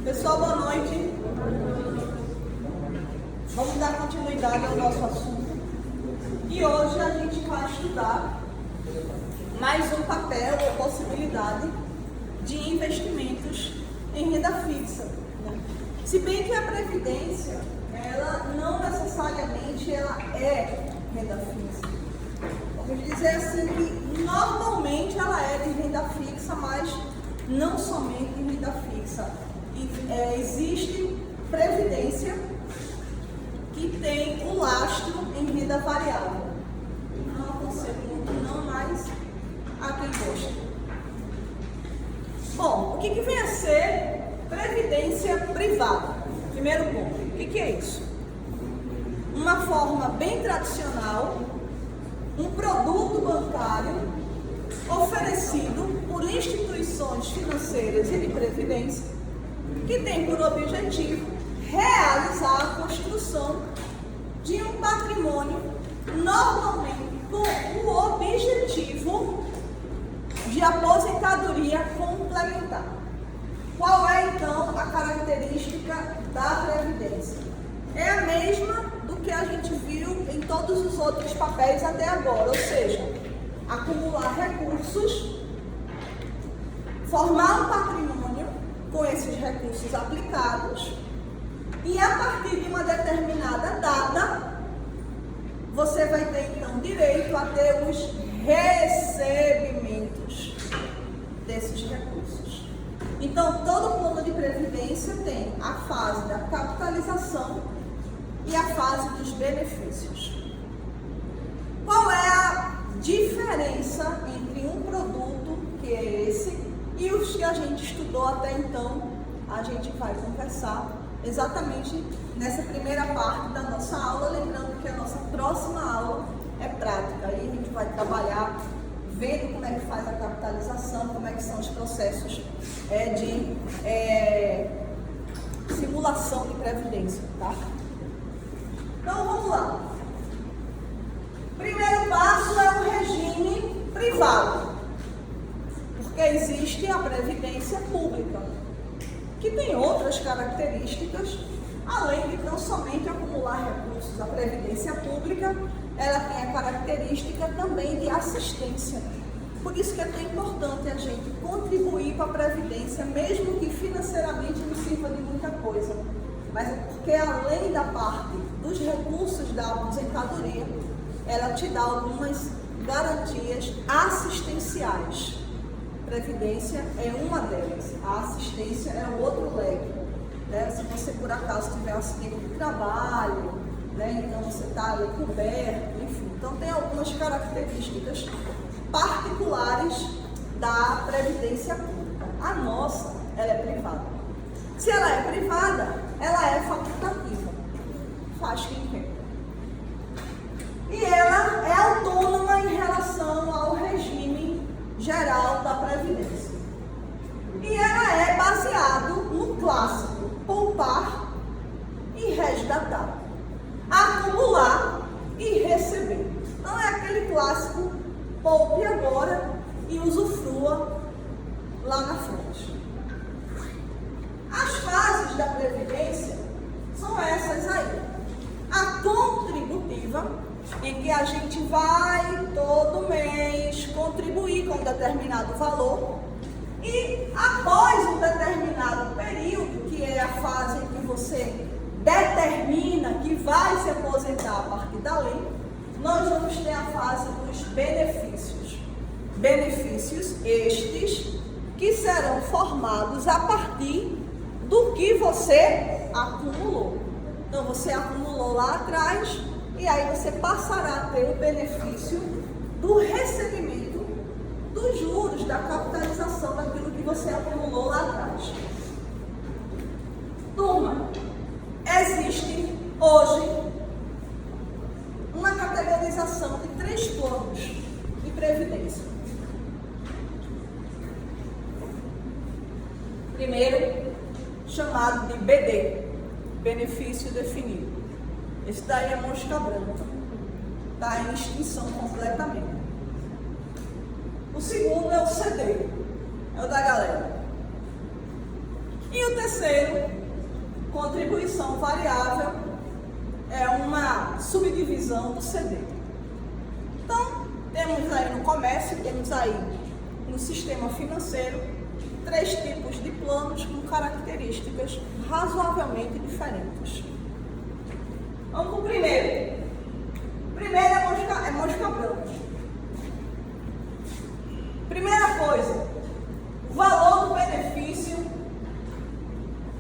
Pessoal, boa noite. Vamos dar continuidade ao nosso assunto. E hoje a gente vai estudar mais um papel ou possibilidade de investimentos em renda fixa, né? Se bem que a Previdência, ela não necessariamente ela é renda fixa. Vamos dizer assim que normalmente ela é de renda fixa, mas não somente em renda fixa. Existe Previdência que tem o lastro em renda variável. Não aconselho muito não, mas há quem gosta. Bom, o que vem a ser Previdência privada? Primeiro ponto, o que é isso? Uma forma bem tradicional, um produto bancário oferecido por instituições financeiras e de previdência que tem por objetivo realizar a construção de um patrimônio, normalmente com o objetivo de aposentadoria complementar. Qual é então a característica da Previdência? É a mesma do que a gente viu em todos os outros papéis até agora, ou seja, acumular recursos, formar um patrimônio com esses recursos aplicados e a partir de uma determinada data, você vai ter então direito a ter os recebimentos desses recursos. Então, todo plano de previdência tem a fase da capitalização e a fase dos benefícios. Qual é a diferença entre um produto, que é esse, e os que a gente estudou até então? A gente vai conversar exatamente nessa primeira parte da nossa aula, lembrando que a nossa próxima aula é prática. Aí a gente vai trabalhar vendo como é que faz a capitalização, como é que são os processos de simulação de previdência, tá? Então vamos lá. Primeiro passo é o regime privado, porque existe a previdência pública, que tem outras características, além de não somente acumular recursos. A previdência pública, ela tem a característica também de assistência. Por isso que é tão importante a gente contribuir para a previdência, mesmo que financeiramente não sirva de muita coisa. Mas é porque além da parte dos recursos da aposentadoria, ela te dá algumas garantias assistenciais. Previdência é uma delas, a assistência é o outro leque, né? Se você por acaso tiver um acidente de trabalho, né? Então você está ali coberto, enfim. Então tem algumas características particulares da Previdência Pública. A nossa, ela é privada. Se ela é privada, ela é facultativa, faz quem quer. E ela é autônoma em relação ao regime geral da Previdência. E ela é baseado no clássico poupar e resgatar, acumular e receber. Então é aquele clássico poupe agora e usufrua lá na frente. As fases da Previdência são essas aí. A contributiva, em que a gente vai todo mês contribuir com um determinado valor, e após um determinado período, que é a fase em que você determina que vai se aposentar a partir da lei, nós vamos ter a fase dos benefícios. Benefícios estes que serão formados a partir do que você acumulou. Então você acumulou lá atrás, e aí você passará a ter o benefício do recebimento dos juros, da capitalização daquilo que você acumulou lá atrás. Turma, existe hoje uma categorização de 3 planos de previdência. Primeiro, chamado de BD, benefício definido. Esse daí é mosca branca, está em extinção completamente. O segundo é o CD, é o da galera. E o terceiro, contribuição variável, é uma subdivisão do CD. Então, temos aí no comércio, temos aí no sistema financeiro, 3 tipos de planos com características razoavelmente diferentes. Vamos para o primeiro. Primeiro é mosca branca. Primeira coisa, o valor do benefício,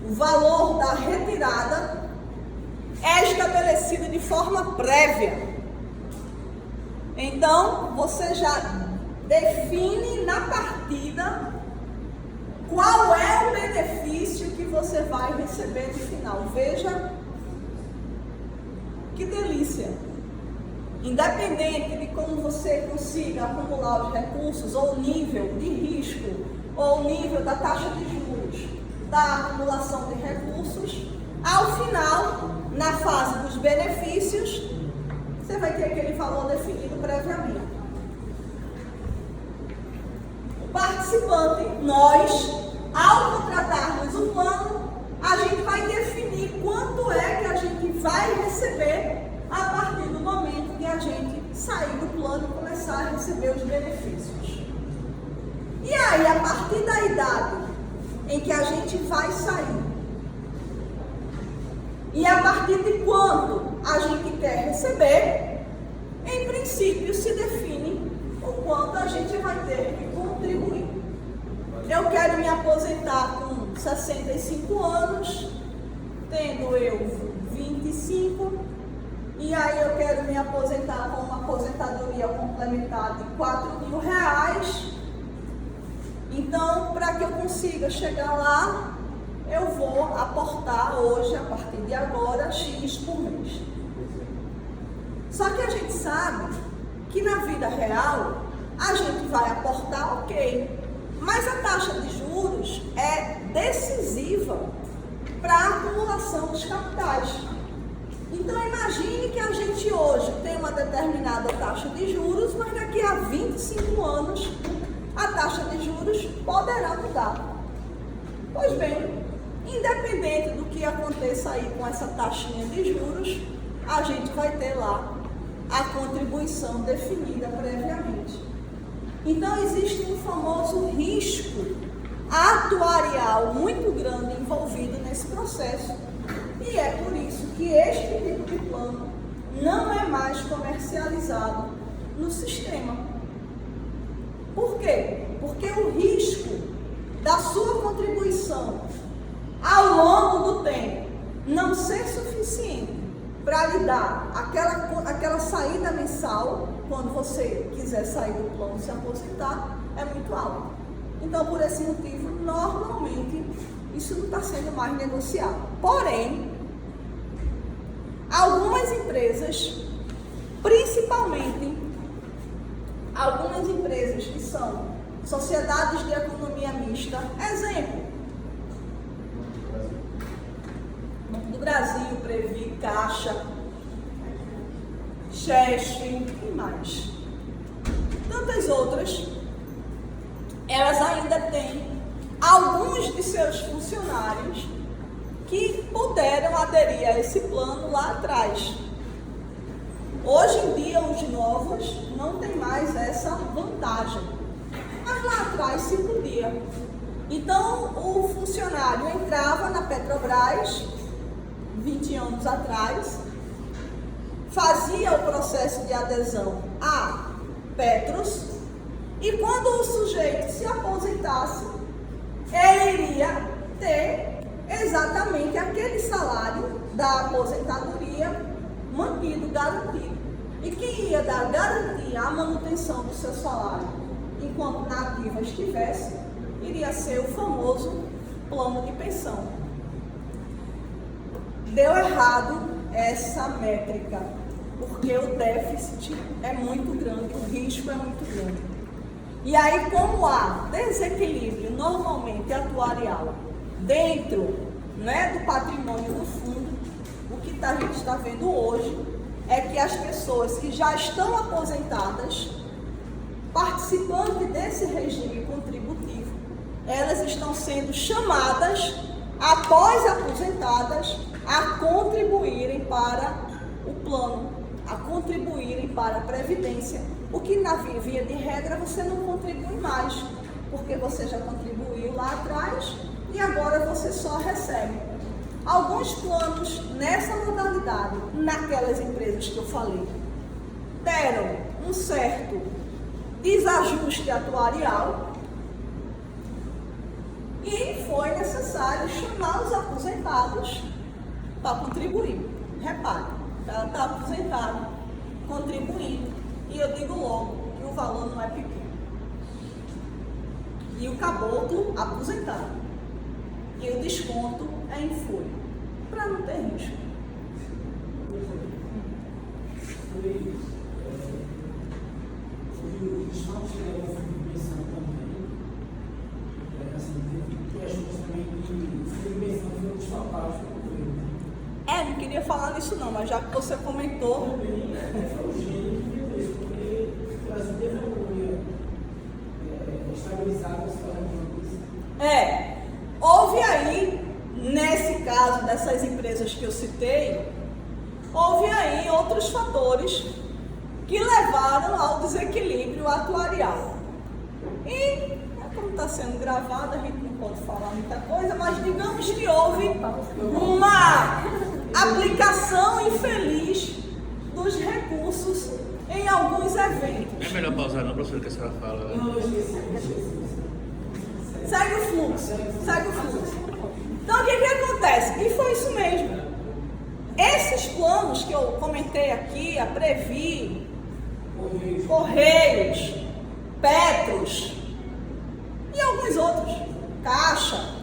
o valor da retirada é estabelecido de forma prévia. Então, você já define na partida qual é o benefício que você vai receber no final. Veja que delícia! Independente de como você consiga acumular os recursos, ou o nível de risco, ou o nível da taxa de juros, da acumulação de recursos, ao final, na fase dos benefícios, você vai ter aquele valor definido previamente. O participante, nós, ao contratarmos o plano, a gente vai definir quanto é que a gente vai receber a partir do momento que a gente sair do plano e começar a receber os benefícios. E aí, a partir da idade em que a gente vai sair, e a partir de quanto a gente quer receber, em princípio se define o quanto a gente vai ter que contribuir. Eu quero me aposentar com 65 anos, tendo eu 25, e aí eu quero me aposentar com uma aposentadoria complementar de R$4.000. Então, para que eu consiga chegar lá, eu vou aportar hoje, a partir de agora, X por mês. Só que a gente sabe que na vida real, a gente vai aportar, ok, mas a taxa de juros é decisiva para a acumulação dos capitais. Então, imagine que a gente hoje tem uma determinada taxa de juros, mas daqui a 25 anos, a taxa de juros poderá mudar. Pois bem, independente do que aconteça aí com essa taxinha de juros, a gente vai ter lá a contribuição definida previamente. Então, existe um famoso risco atuarial muito grande envolvido nesse processo. E é por isso que este tipo de plano não é mais comercializado no sistema. Por quê? Porque o risco da sua contribuição ao longo do tempo não ser suficiente para lhe dar aquela saída mensal, quando você quiser sair do plano e se aposentar, é muito alto. Então, por esse motivo, normalmente, isso não está sendo mais negociado. Porém, algumas empresas, principalmente algumas empresas que são sociedades de economia mista, exemplo, Banco do Brasil, Previ, Caixa, Chest e mais, tantas outras, elas ainda têm alguns de seus funcionários que puderam aderir a esse plano lá atrás. Hoje em dia, os novos não têm mais essa vantagem, mas lá atrás se podia. Então, o funcionário entrava na Petrobras, 20 anos atrás, fazia o processo de adesão à Petros, e quando o sujeito se aposentasse, ele iria ter exatamente aquele salário da aposentadoria mantido, garantido. E quem ia dar garantia à manutenção do seu salário enquanto na ativa estivesse, iria ser o famoso plano de pensão. Deu errado essa métrica, porque o déficit é muito grande, o risco é muito grande. E aí, como há desequilíbrio normalmente atuarial dentro, do patrimônio do fundo, o que a gente está vendo hoje é que as pessoas que já estão aposentadas, participantes desse regime contributivo, elas estão sendo chamadas após aposentadas, a contribuírem para o plano, a contribuírem para a Previdência, o que na via de regra você não contribui mais, porque você já contribuiu lá atrás e agora você só recebe. Alguns planos nessa modalidade, naquelas empresas que eu falei, deram um certo desajuste atuarial e foi necessário chamar os aposentados para contribuir. Repare, ela está aposentado, contribuindo, e eu digo logo que o valor não é pequeno. E o caboclo aposentado. E o desconto é em folha, para não ter risco. Os fatos que eu fui pensando também, tem questões também de fui pensando em outros fatores. Não queria falar nisso não, mas já que você comentou... Também foi o gênero que viu isso, porque o Brasil teve uma economia estabilizada, houve aí, nesse caso dessas empresas que eu citei, houve aí outros fatores que levaram ao desequilíbrio atuarial. E, como está sendo gravado, a gente não pode falar muita coisa, mas digamos que houve uma aplicação infeliz dos recursos em alguns eventos. É melhor pausar não, professor, que a senhora fala. Não, eu esqueci. Segue o fluxo. Então, o que acontece? E foi isso mesmo. Esses planos que eu comentei aqui, a Previ, Correios, Petros e alguns outros, Caixa,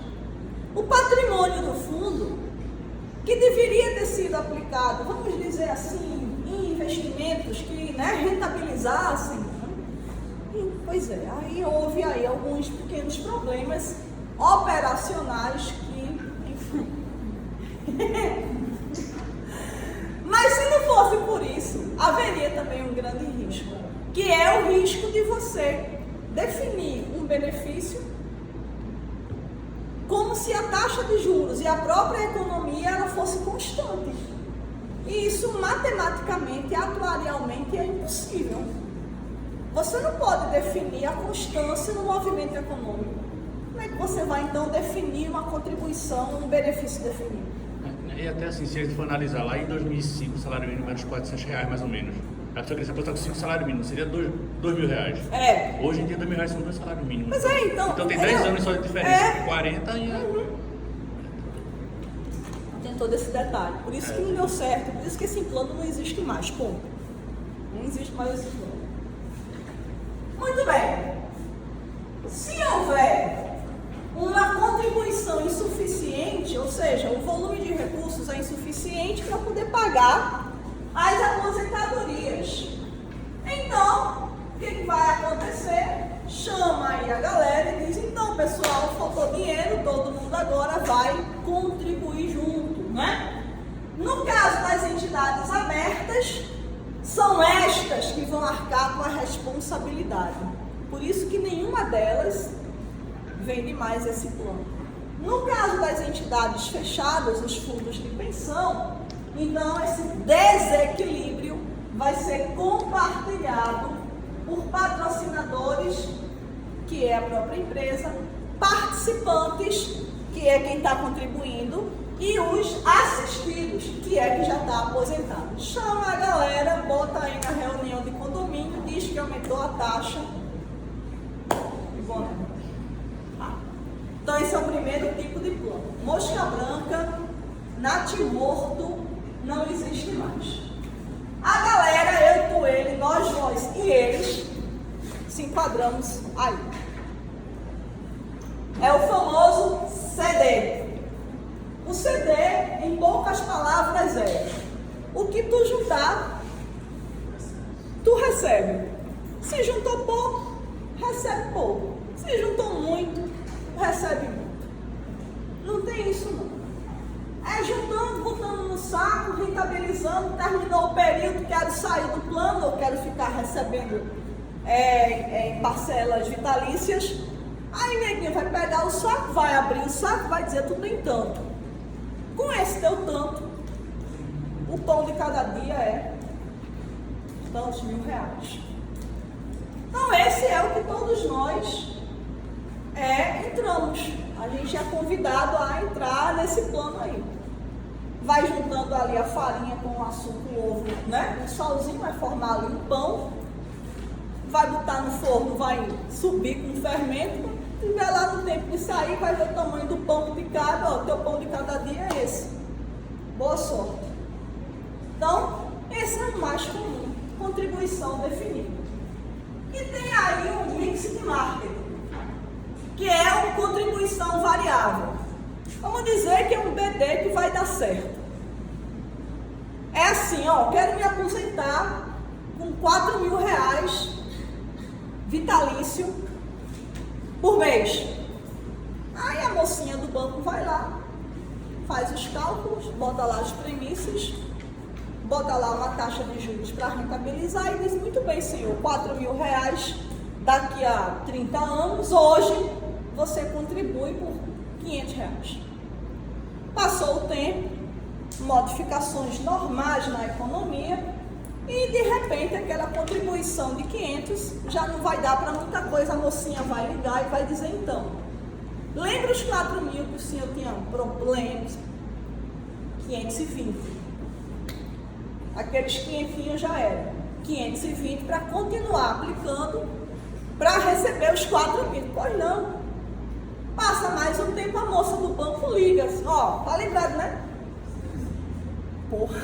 o patrimônio do fundo, que deveria ter sido aplicado, vamos dizer assim, em investimentos que rentabilizassem. Pois é, aí houve aí alguns pequenos problemas operacionais que, enfim. Mas se não fosse por isso, haveria também um grande risco, que é o risco de você definir um benefício como se a taxa de juros e a própria economia ela fosse constante. E isso matematicamente e atuarialmente é impossível. Você não pode definir a constância no movimento econômico. Como é que você vai então definir uma contribuição, um benefício definido? E até assim, se a gente for analisar, lá em 2005 o salário mínimo era uns R$400 mais ou menos. A pessoa queria se apostar com 5 salários mínimos, seria R$2.000. Hoje em dia R$2.000 são 2 salários mínimos. Mas então tem 10 anos só de diferença, 40 e... Tem todo esse detalhe. Por isso que não deu certo, por isso que esse plano não existe mais, ponto. Não existe mais esse plano. Muito bem. Se houver uma contribuição insuficiente, ou seja, o volume de recursos é insuficiente para poder pagar as aposentadorias, então, o que vai acontecer? Chama aí a galera e diz, então pessoal, faltou dinheiro, todo mundo agora vai contribuir junto, né? No caso das entidades abertas, são estas que vão arcar com a responsabilidade. Por isso que nenhuma delas vende mais esse plano. No caso das entidades fechadas, os fundos de pensão, então esse desequilíbrio vai ser compartilhado por patrocinadores, que é a própria empresa, participantes, que é quem está contribuindo, e os assistidos, que é que já está aposentado. Chama a galera, bota aí na reunião de condomínio, diz que aumentou a taxa. E bom, então esse é o primeiro tipo de plano. Mosca branca, natimorto, não existe mais. A galera, eu, tu, ele, nós, vós e eles, se enquadramos aí. É o famoso CD. O CD, em poucas palavras, é o que tu juntar, tu recebe. Se juntou pouco, recebe pouco. Se juntou muito, recebe muito. Não tem isso não. É juntando, botando no saco, rentabilizando, terminou o período, quero sair do plano, ou quero ficar recebendo em parcelas vitalícias. Aí neguinho vai pegar o saco, vai abrir o saco, vai dizer, tu tem tanto. Com esse teu tanto, o pão de cada dia é tantos R$1.000. Então esse é o que todos nós entramos. A gente é convidado a entrar nesse plano aí. Vai juntando ali a farinha com o açúcar, o ovo, né? Um salzinho, vai formar ali um pão. Vai botar no forno, vai subir com o fermento. Quando tiver lá no tempo de sair, vai ver o tamanho do pão de cada. Ó, o teu pão de cada dia é esse. Boa sorte. Então, esse é o mais comum. Contribuição definida. E tem aí um mix de marketing, que é uma contribuição variável. Vamos dizer que é um BD que vai dar certo. É assim, ó, quero me aposentar com R$4.000 vitalício por mês. Aí a mocinha do banco vai lá, faz os cálculos, bota lá as premissas, bota lá uma taxa de juros para rentabilizar e diz, muito bem, senhor, R$4.000 daqui a 30 anos, hoje você contribui por R$500. Passou o tempo, modificações normais na economia e de repente aquela contribuição de 500 já não vai dar para muita coisa, a mocinha vai ligar e vai dizer, então, lembra os 4.000 que o senhor tinha problemas? 520. Aqueles 500 já eram 520 para continuar aplicando para receber os 4.000. Pois não. Passa mais um tempo, a moça do banco liga assim, ó, tá lembrado, né? Porra.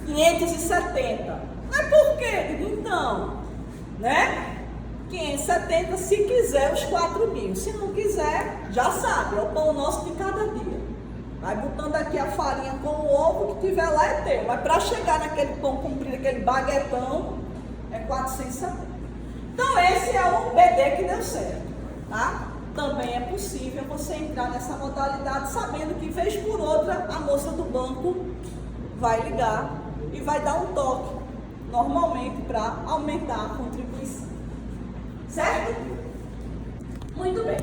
570. Mas por quê? Então, né? 570 se quiser os 4.000. Se não quiser, já sabe, é o pão nosso de cada dia. Vai botando aqui a farinha com o ovo, que tiver lá é teu. Mas para chegar naquele pão comprido, aquele baguetão, é 470. Então esse é o BD que deu certo, tá? Também é possível você entrar nessa modalidade sabendo que vez por outra a moça do banco vai ligar e vai dar um toque, normalmente para aumentar a contribuição. Certo? Muito bem.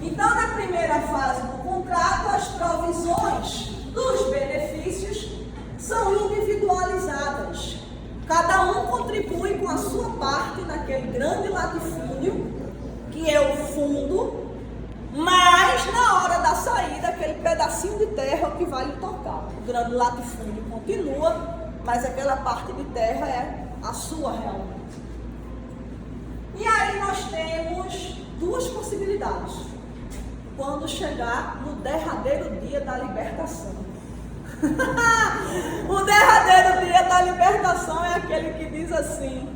Então, na primeira fase do contrato, as provisões dos benefícios são individualizadas. Cada um contribui com a sua parte naquele grande latifúndio, que é o fundo, mas na hora da saída, aquele pedacinho de terra é o que vai lhe tocar. O grande latifúndio continua, mas aquela parte de terra é a sua realmente. E aí nós temos duas possibilidades. Quando chegar no derradeiro dia da libertação. O derradeiro dia da libertação é aquele que diz assim,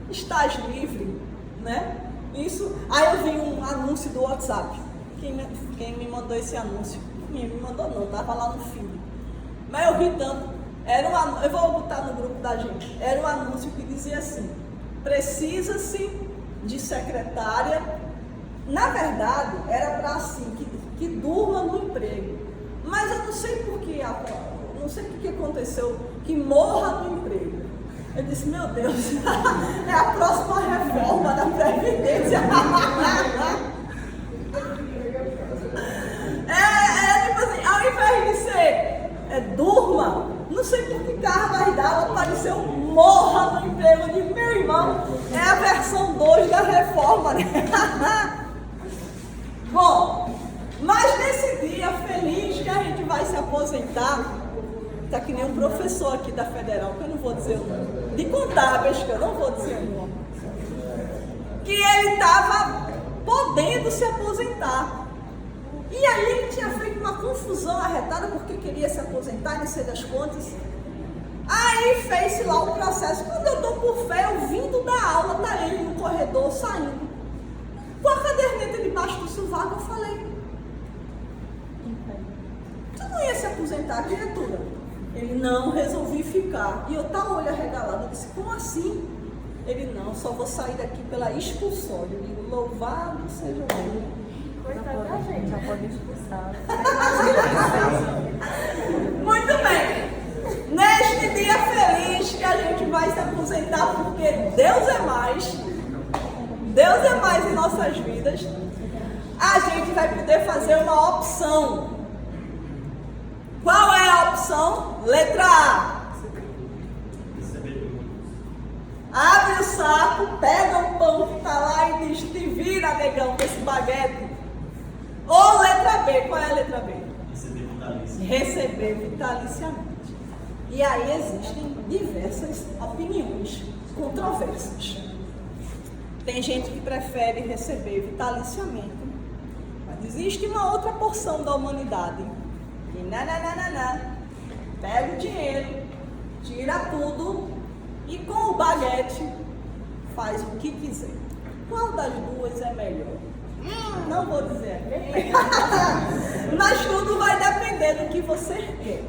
estás livre, né? Isso, aí eu vi um anúncio do WhatsApp. Quem me mandou esse anúncio? Me mandou não, estava lá no feed. Mas eu vi tanto. Eu vou botar no grupo da gente. Era um anúncio que dizia assim, precisa-se de secretária. Na verdade, era para assim, que durma no emprego. Mas eu não sei por que aconteceu, que morra no emprego. Eu disse, meu Deus, é a próxima reforma da Previdência. Tipo assim, ao invés de ser durma, não sei por que carga d'água apareceu morra no emprego. De meu irmão, é a versão 2 da reforma, né? Bom, mas nesse dia feliz que a gente vai se aposentar, tá que nem um professor aqui da Federal, que eu não vou dizer o nome, de contábeis, que eu não vou dizer o nome, que ele estava podendo se aposentar. E aí ele tinha feito uma confusão arretada porque queria se aposentar, não sei das contas. Aí fez-se lá o processo. Quando eu estou por fé, eu vindo da aula, tá ele no corredor saindo. Com a caderneta debaixo do sovaco, eu falei, tu não ia se aposentar, criatura? Ele, não, resolvi ficar. E eu tá olho arregalado, eu disse, como assim? Ele, não, só vou sair daqui pela expulsória. Eu digo, louvado seja Deus. Coitada da gente, já pode expulsar. Muito bem. Neste dia feliz que a gente vai se aposentar porque Deus é mais. Deus é mais em nossas vidas. A gente vai poder fazer uma opção. Qual é a opção? Letra A. Abre o saco, pega o pão que está lá e diz: te vira, negão, com esse baguete. Ou letra B. Qual é a letra B? Receber vitaliciamente. E aí existem diversas opiniões controversas. Tem gente que prefere receber vitaliciamente, mas existe uma outra porção da humanidade que pega o dinheiro, tira tudo e com o baguete faz o que quiser. Qual das duas é melhor? Não vou dizer aqui, mas tudo vai depender do que você quer.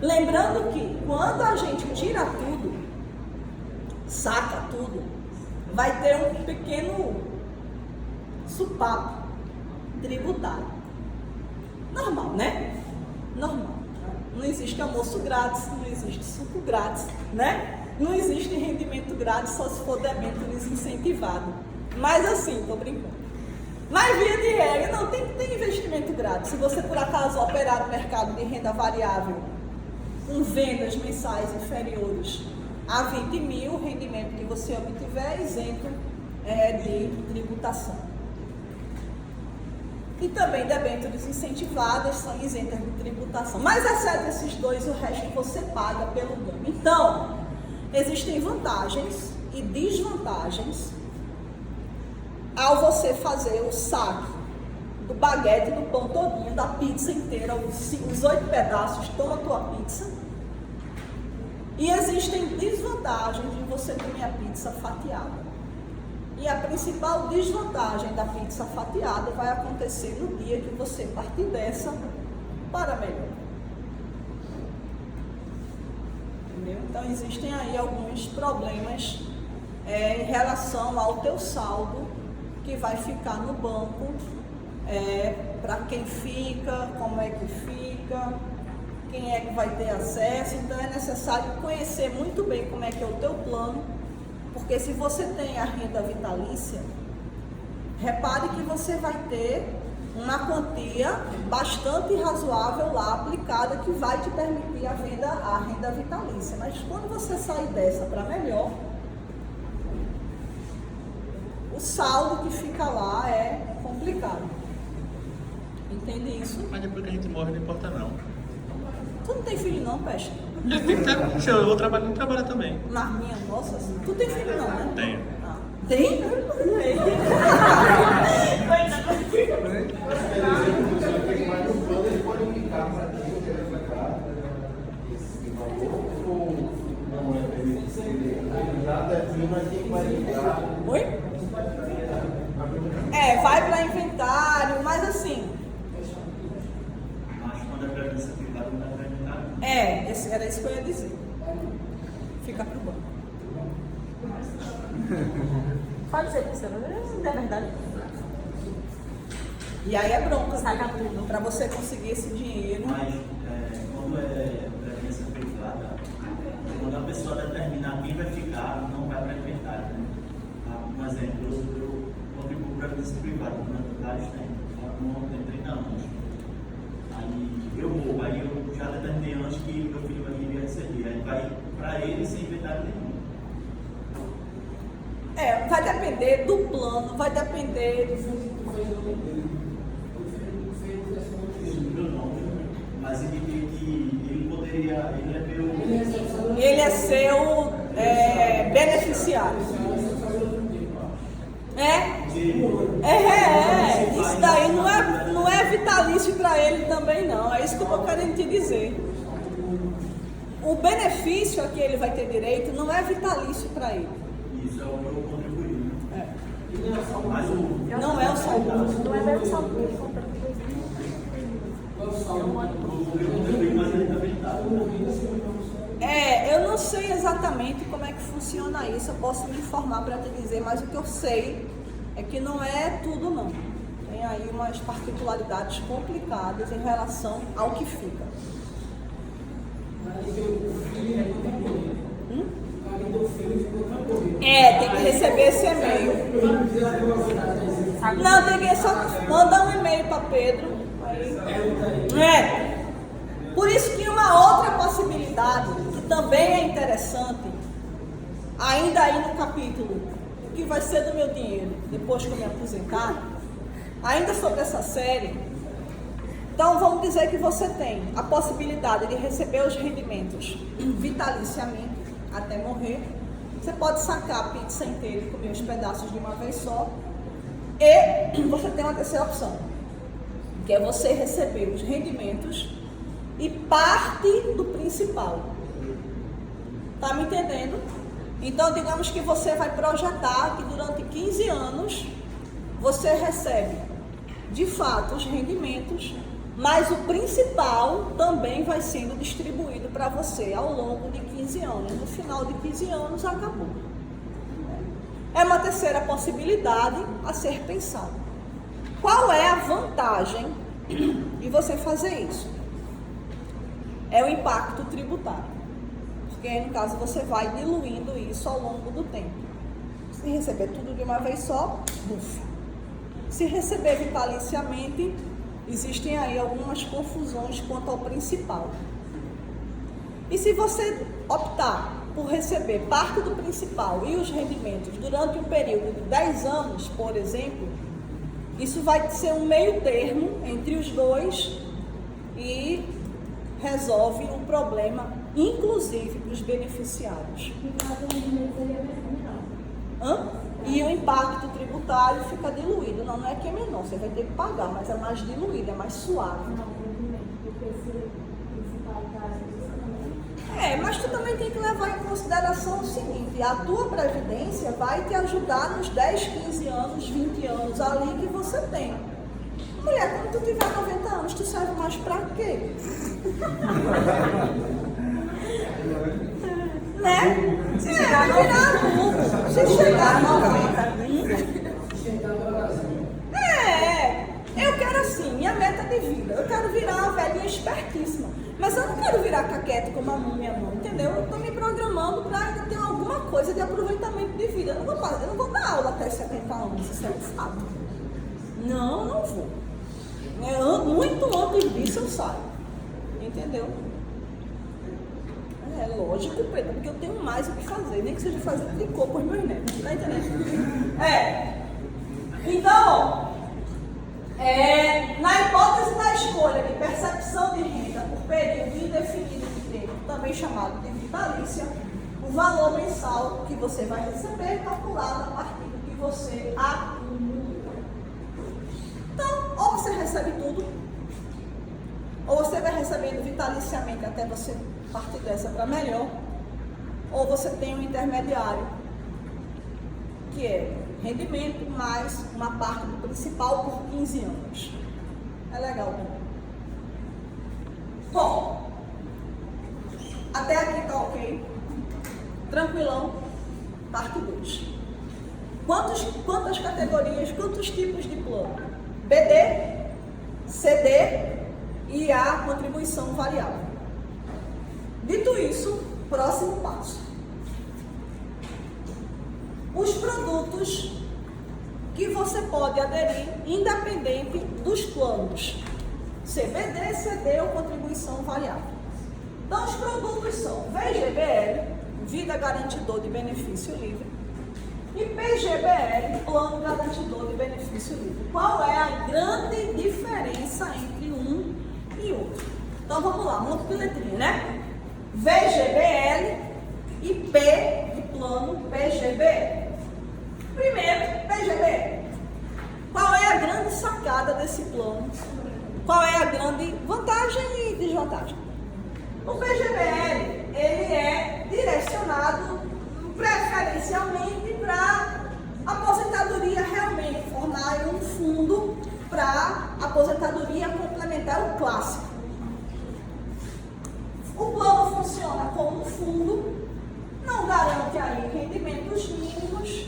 Lembrando que quando a gente tira tudo, saca tudo, vai ter um pequeno supapo tributário. Normal, né? Normal. Não existe almoço grátis, não existe suco grátis, né? Não existe rendimento grátis, só se for débito desincentivado. Mas assim, tô brincando. Mas via de regra, não tem que ter investimento grátis. Se você por acaso operar no mercado de renda variável com vendas mensais inferiores a 20 mil, o rendimento que você obtiver é isento de tributação. E também debêntures incentivadas são isentas de tributação. Mas exceto esses dois, o resto você paga pelo ganho. Então, existem vantagens e desvantagens ao você fazer o saque do baguete, do pão todinho, da pizza inteira, os 8 pedaços, toma a tua pizza. E existem desvantagens de você comer a pizza fatiada. E a principal desvantagem da pizza fatiada vai acontecer no dia que você partir dessa para melhor. Entendeu? Então existem aí alguns problemas em relação ao teu saldo que vai ficar no banco, para quem fica, como é que fica, quem é que vai ter acesso. Então é necessário conhecer muito bem como é que é o teu plano, porque se você tem a renda vitalícia, repare que você vai ter uma quantia bastante razoável lá aplicada que vai te permitir a renda vitalícia. Mas quando você sair dessa para melhor, o saldo que fica lá é complicado. Entende isso? Mas depois que a gente morre não importa não. Tu não tem filho não, Peste? Se eu vou trabalhar, não trabalha também. Mas minha nossa, tu tem filho não, né? Tenho. Ah, tem? Oi? Vai para inventário, mas assim. Mas quando é previdência privada, não é para inventário. Era isso que eu ia dizer. Fica pro banco. Pode ser que não é verdade. E aí é bronca, saca tudo. Para você conseguir esse dinheiro. Mas quando é previdência privada, quando a pessoa determinar quem vai ficar, não vai para inventário. Né? Um exemplo, eu contribuo para previdência privada, vários tempos, tem 30 anos. Aí eu vou, aí eu já determinei antes que meu filho iria receber. Aí vai para ele sem inventário nenhum. Vai depender do plano, vai depender Mas ele poderia, ele é seu beneficiário. Isso daí não é vitalício para ele também não, é isso que eu estou querendo te dizer. O benefício a que ele vai ter direito não é vitalício para ele. Isso é o meu contribuir, né? Mas não é o salário. Não é bem o salário. Eu não sei exatamente como é que funciona isso, eu posso me informar para te dizer, mas o que eu sei é que não é tudo não. Tem aí umas particularidades complicadas em relação ao que fica. Tem que receber esse e-mail. Não, tem que só mandar um e-mail para Pedro. Por isso que uma outra possibilidade, que também é interessante, ainda aí no capítulo, o que vai ser do meu dinheiro depois que eu me aposentar, ainda sobre essa série, então vamos dizer que você tem a possibilidade de receber os rendimentos vitaliciamente até morrer. Você pode sacar a pizza inteira e comer os pedaços de uma vez só. E você tem uma terceira opção, que é você receber os rendimentos e parte do principal. Tá me entendendo? Então, digamos que você vai projetar que durante 15 anos você recebe, de fato, os rendimentos, mas o principal também vai sendo distribuído para você ao longo de 15 anos. No final de 15 anos, acabou. É uma terceira possibilidade a ser pensada. Qual é a vantagem de você fazer isso? É o impacto tributário. Porque aí, no caso, você vai diluindo isso ao longo do tempo. Se receber tudo de uma vez só, ufa. Se receber vitaliciamente, existem aí algumas confusões quanto ao principal. E se você optar por receber parte do principal e os rendimentos durante um período de 10 anos, por exemplo, isso vai ser um meio termo entre os dois e resolve o problema, inclusive para os beneficiários. E o impacto tributário fica diluído. Não é que é menor, você vai ter que pagar, mas é mais diluído, é mais suave. Mas tu também tem que levar em consideração o seguinte: a tua previdência vai te ajudar nos 10, 15 anos, 20 anos ali que você tem. Mulher, quando tu tiver 90 anos, tu serve mais pra quê? Né? Vai virar adulto. Se chegar a 90. Eu quero assim, minha meta de vida. Eu quero virar uma velhinha espertíssima. Mas eu não quero virar caquete como a minha mãe, entendeu? Eu tô me programando para ainda ter alguma coisa de aproveitamento de vida. Eu não vou dar aula até 70 anos, isso é um fato. Não vou. Muito antes disso eu saio. Entendeu? É lógico, Pedro, porque eu tenho mais o que fazer, nem que seja fazer tricô com os meus netos, tá entendendo? Então, na hipótese da escolha de percepção de renda por período indefinido de tempo, também chamado de vitalícia, o valor mensal que você vai receber é calculado a partir do que você acumula. Então, ou você recebe tudo, ou você vai recebendo vitaliciamente até você partir dessa para melhor, ou você tem um intermediário, que é rendimento mais uma parte do principal por 15 anos. É legal, né? Bom, até aqui tá ok? Tranquilão? Parte 2. Quantas categorias, quantos tipos de plano? BD, CD e a contribuição variável. Dito isso, próximo passo. Os produtos que você pode aderir, independente dos planos, CBD, CD ou contribuição variável. Então, os produtos são VGBL, Vida Garantidor de Benefício Livre, e PGBL, Plano Garantidor de Benefício Livre. Qual é a grande diferença entre um e outro? Então, vamos lá, monte de letrinha, né? VGBL e P de plano PGBL. Primeiro, PGBL. Qual é a grande sacada desse plano? Qual é a grande vantagem e desvantagem? O PGBL, ele é direcionado preferencialmente para aposentadoria realmente, formar um fundo para aposentadoria complementar, o clássico. O plano funciona como um fundo, não garante aí rendimentos mínimos,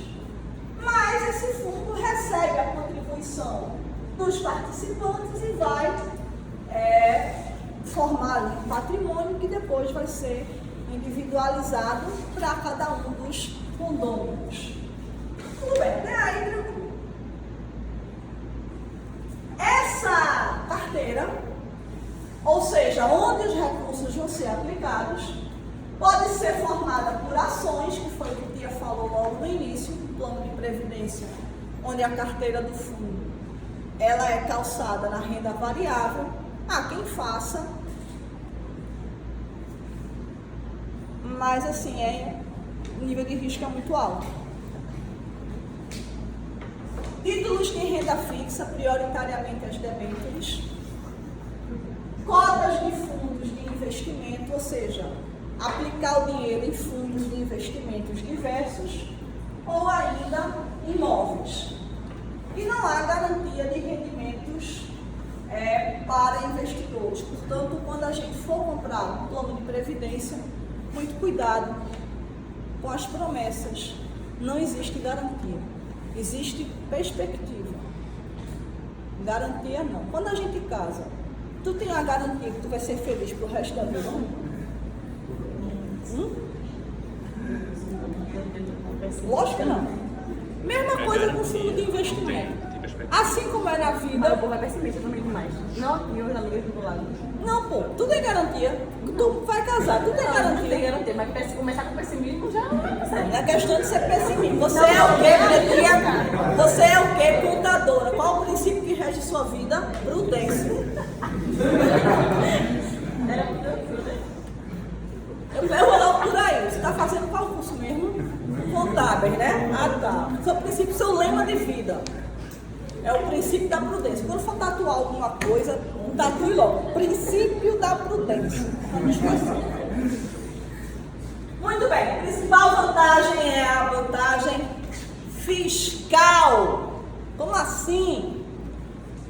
mas esse fundo recebe a contribuição dos participantes e vai formar ali um patrimônio que depois vai ser individualizado para cada um dos condôminos. Tudo bem, até aí tranquilo. Essa carteira, ou seja, onde os recursos vão ser aplicados, pode ser formada por ações, que foi o que a Tia falou logo no início, do plano de previdência, onde a carteira do fundo ela é calçada na renda variável. Há quem faça, mas assim, o nível de risco é muito alto. Títulos de renda fixa, prioritariamente as debêntures. Cotas de fundos de investimento, ou seja, aplicar o dinheiro em fundos de investimentos diversos, ou ainda imóveis. E não há garantia de rendimentos para investidores. Portanto, quando a gente for comprar um plano de previdência, muito cuidado com as promessas. Não existe garantia, existe perspectiva. Garantia não. Quando a gente casa, tu tem a garantia que tu vai ser feliz pro resto da vida? Lógico que não. Mesma coisa com fundo de investimento. Assim como é na vida. Mas o povo é pessimista também demais. Não, meus amigos do lado. Não, pô, tu tem garantia. Tu vai casar, tu tem garantia. Não tem garantia, mas começar com pessimismo já não é questão de ser pessimista. Você é o quê, Pretinha? Você é o quê, contadora? Qual o princípio que rege sua vida? Prudência. Eu vou logo por aí. Você está fazendo qual curso mesmo? Contábeis, né? Ah, tá. Seu princípio, seu lema de vida. É o princípio da prudência. Quando for tatuar alguma coisa, tatue logo. Princípio da prudência. Vamos passar. Muito bem. A principal vantagem é a vantagem fiscal. Como assim?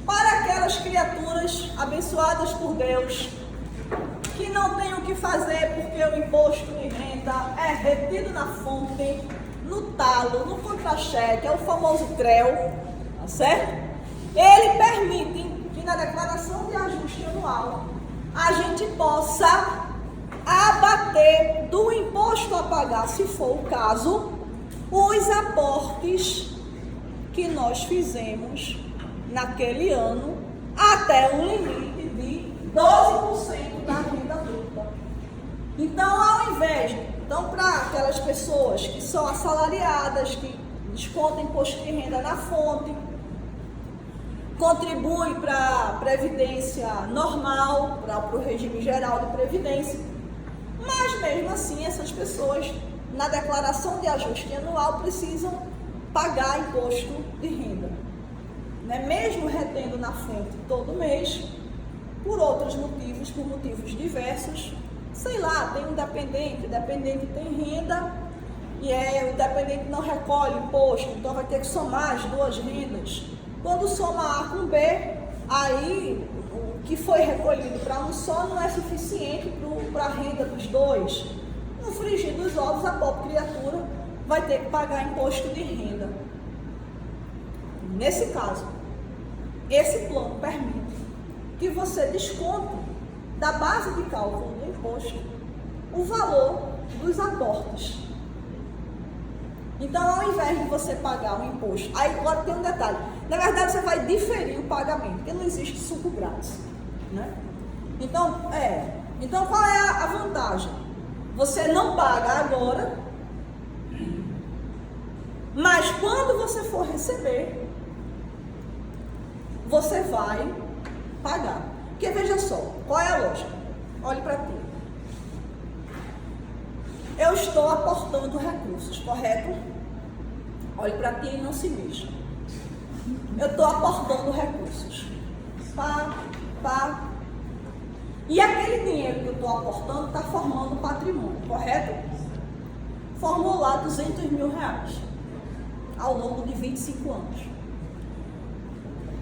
Para aquelas criaturas abençoadas por Deus, que não tem o que fazer porque o imposto de renda é retido na fonte, no talo, no contra-cheque, é o famoso CREO, tá certo? Ele permite que na declaração de ajuste anual a gente possa abater do imposto a pagar, se for o caso, os aportes que nós fizemos naquele ano até um limite de 12% da renda bruta. Então, ao invés, para aquelas pessoas que são assalariadas, que descontam imposto de renda na fonte, contribuem para a previdência normal, para o regime geral de previdência, mas mesmo assim essas pessoas, na declaração de ajuste anual, precisam pagar imposto de renda, né? Mesmo retendo na fonte todo mês, por outros motivos, por motivos diversos. Sei lá, tem um dependente, o dependente tem renda e o dependente não recolhe imposto, então vai ter que somar as duas rendas. Quando soma A com B, aí o que foi recolhido para um só não é suficiente para a renda dos dois. No frigir dos ovos, a pobre criatura vai ter que pagar imposto de renda. Nesse caso, esse plano permite que você desconte da base de cálculo do imposto o valor dos aportes. Então, ao invés de você pagar um imposto, aí agora tem um detalhe, na verdade você vai diferir o pagamento, porque não existe suco grátis, né? Então qual é a vantagem? Você não paga agora, mas quando você for receber, você vai pagar. Porque veja só, qual é a lógica? Olhe para ti. Eu estou aportando recursos, correto? Olhe para ti e não se mexa. Eu estou aportando recursos. E aquele dinheiro que eu estou aportando está formando patrimônio, correto? Formou lá R$200 mil ao longo de 25 anos.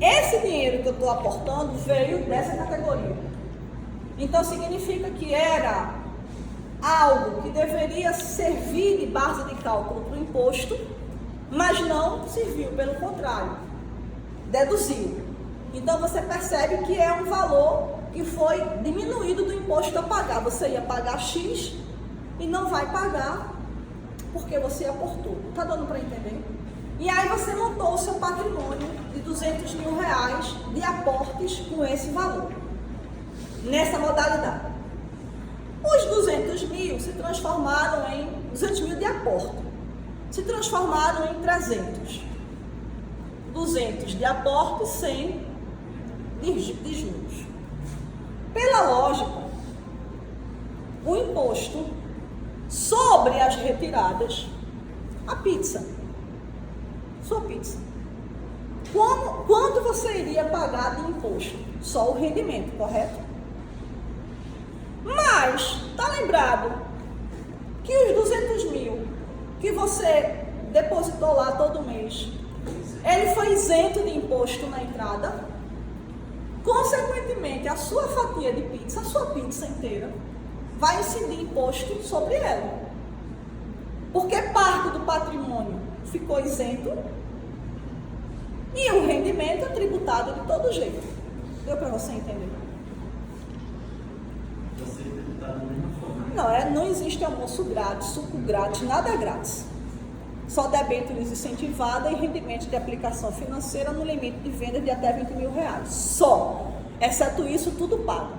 Esse dinheiro que eu estou aportando veio dessa categoria. Então significa que era algo que deveria servir de base de cálculo para o imposto, mas não serviu, pelo contrário, deduziu. Então você percebe que é um valor que foi diminuído do imposto a pagar. Você ia pagar X, e não vai pagar porque você aportou. Está dando para entender? E aí você montou o seu patrimônio de R$200 mil de aportes com esse valor, nessa modalidade. Os 200 mil se transformaram em 200 mil de aporte, se transformaram em 300. 200 de aporte, 100 de juros. Pela lógica, o imposto sobre as retiradas, a pizza, sua pizza. Quanto você iria pagar de imposto? Só o rendimento, correto? Mas, tá lembrado que os 200 mil que você depositou lá todo mês, ele foi isento de imposto na entrada? Consequentemente, a sua fatia de pizza, a sua pizza inteira, vai incidir imposto sobre ela. Porque parte do patrimônio ficou isento e o rendimento é tributado de todo jeito. Deu para você entender? Você é tributado da mesma forma. Não existe almoço grátis, suco grátis, nada grátis. Só debêntures incentivada e rendimento de aplicação financeira no limite de venda de até R$20 mil. Só. Exceto isso, tudo pago.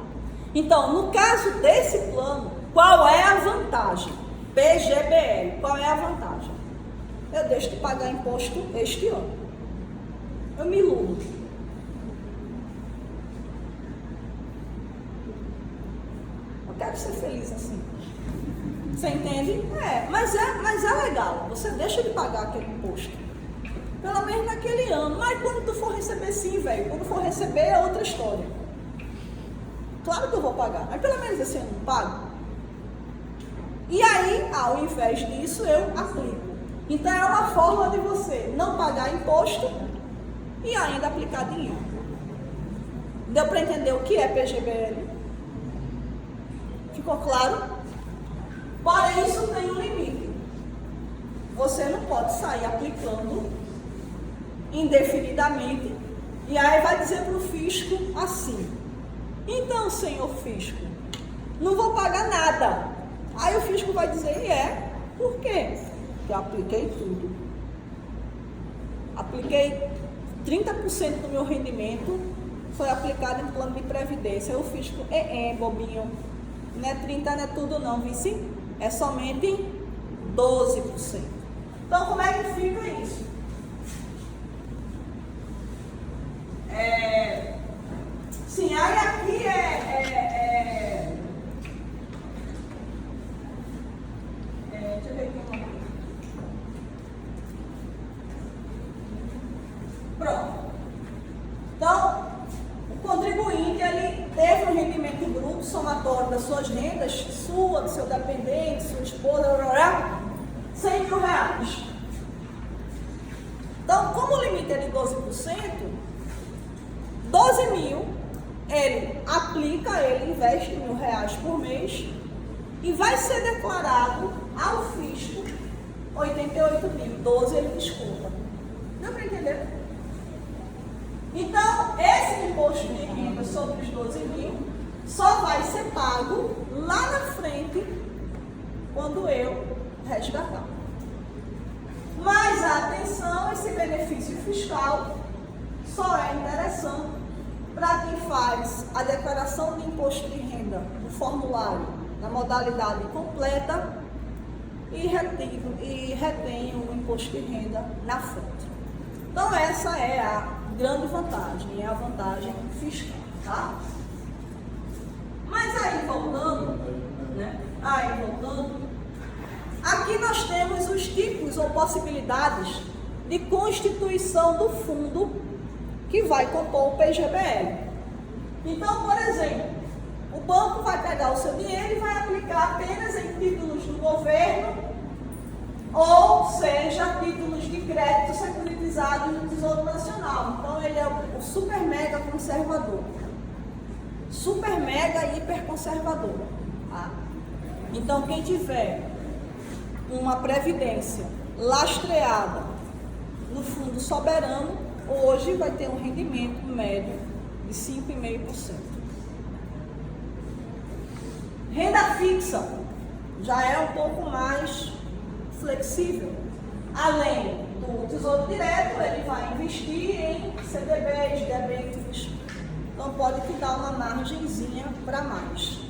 Então, no caso desse plano, qual é a vantagem? PGBL, qual é a vantagem? Eu deixo de pagar imposto este ano. Eu me iludo. Eu quero ser feliz assim. Você entende? Mas é legal. Você deixa de pagar aquele imposto. Pelo menos naquele ano. Mas quando tu for receber, sim, velho. Quando for receber é outra história. Claro que eu vou pagar. Mas pelo menos esse ano não pago. E aí, ao invés disso, eu aplico. Então é uma forma de você não pagar imposto e ainda aplicar dinheiro. Deu para entender o que é PGBL? Ficou claro? Porém, isso tem um limite. Você não pode sair aplicando indefinidamente e aí vai dizer para o fisco assim: então, senhor fisco, não vou pagar nada. Aí o fisco vai dizer: por quê? Porque eu apliquei tudo. Apliquei 30% do meu rendimento, foi aplicado em plano de previdência. Aí o fisco, bobinho, não é 30%, não é tudo não, vice? É somente 12%. Então, como é que fica isso? Sim, aí aqui deixa eu ver aqui. Pronto. Então, o contribuinte, ele teve um rendimento bruto somatório das suas rendas, sua, do seu dependente, sua esposa, R$100 mil. Então, como o limite é de 12%, 12 mil, ele aplica, ele investe R$1.000 por mês e vai ser declarado ao fisco 88 mil, 12 ele desconta. Deu para entender? Então, esse imposto de renda sobre os 12 mil só vai ser pago lá na frente, quando eu resgatar. Mas atenção, esse benefício fiscal só é interessante para quem faz a declaração de imposto de renda no formulário, na modalidade completa e retém o imposto de renda na fonte. Então essa é a grande vantagem, é a vantagem fiscal, tá? Mas aí voltando, aqui nós temos os tipos ou possibilidades de constituição do fundo que vai compor o PGBL. Então, por exemplo, o banco vai pegar o seu dinheiro e vai aplicar apenas em títulos do governo, ou seja, títulos de crédito securitizados no Tesouro Nacional. Então, ele é o super mega conservador. Super mega hiper conservador. Tá? Então, quem tiver uma previdência lastreada no fundo soberano, hoje vai ter um rendimento médio de 5,5%. Renda fixa. já é um pouco mais flexível. Além do Tesouro Direto, ele vai investir em CDBs, debêntures, então pode te dar uma margenzinha para mais.